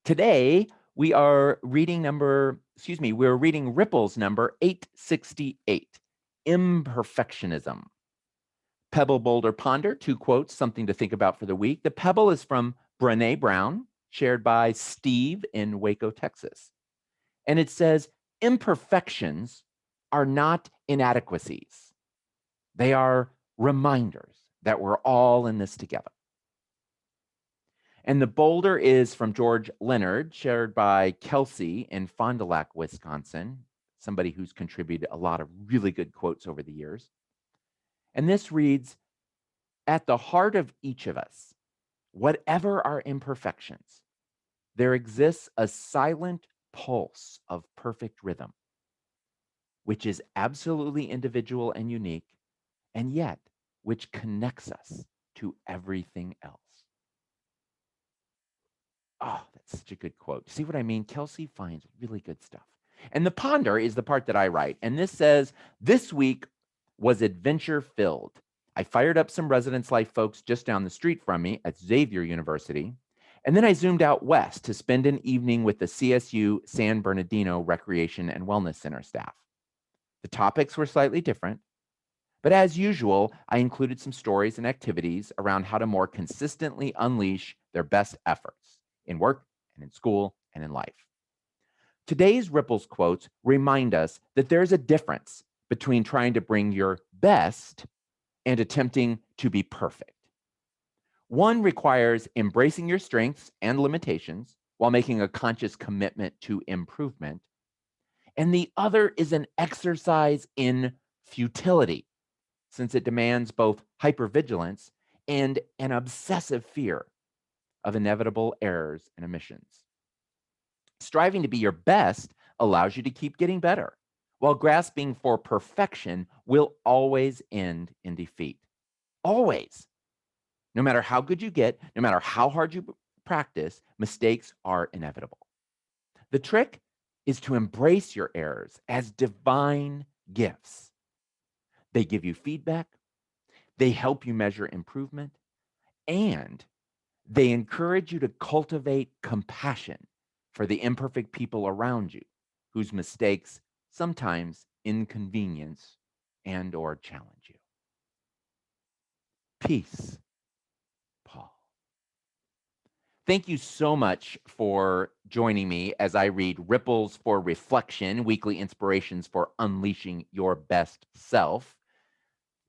Today, we're reading Ripple's number 868, Imperfectionism. Pebble, Boulder, Ponder, 2 quotes, something to think about for the week. The Pebble is from Brené Brown, shared by Steve in Waco, Texas. And it says, imperfections are not inadequacies. They are reminders that we're all in this together. And the boulder is from George Leonard, shared by Kelsey in Fond du Lac, Wisconsin, somebody who's contributed a lot of really good quotes over the years. And this reads, at the heart of each of us, whatever our imperfections, there exists a silent pulse of perfect rhythm, which is absolutely individual and unique, and yet which connects us to everything else. Oh, that's such a good quote. See what I mean? Kelsey finds really good stuff. And the ponder is the part that I write. And this says, this week was adventure filled. I fired up some residence life folks just down the street from me at Xavier University. And then I zoomed out west to spend an evening with the CSU San Bernardino Recreation and Wellness Center staff. The topics were slightly different, but as usual, I included some stories and activities around how to more consistently unleash their best efforts in work and in school and in life. Today's Ripples quotes remind us that there's a difference between trying to bring your best and attempting to be perfect. One requires embracing your strengths and limitations while making a conscious commitment to improvement. And the other is an exercise in futility, since it demands both hypervigilance and an obsessive fear of inevitable errors and omissions. Striving to be your best allows you to keep getting better, while grasping for perfection will always end in defeat. Always. No matter how good you get, no matter how hard you practice, mistakes are inevitable. The trick is to embrace your errors as divine gifts. They give you feedback, they help you measure improvement, and they encourage you to cultivate compassion for the imperfect people around you whose mistakes sometimes inconvenience and or challenge you. Peace, Paul. Thank you so much for joining me as I read Ripples for Reflection, weekly inspirations for unleashing your best self.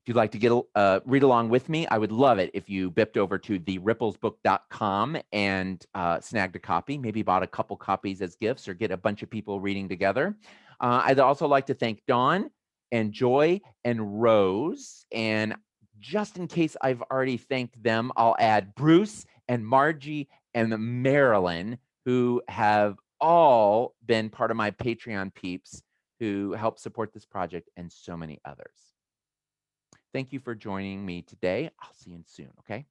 If you'd like to read along with me, I would love it if you bipped over to theripplesbook.com and snagged a copy, maybe bought a couple copies as gifts or get a bunch of people reading together. I'd also like to thank Dawn and Joy and Rose. And just in case I've already thanked them, I'll add Bruce and Margie and Marilyn, who have all been part of my Patreon peeps who help support this project and so many others. Thank you for joining me today. I'll see you soon, okay?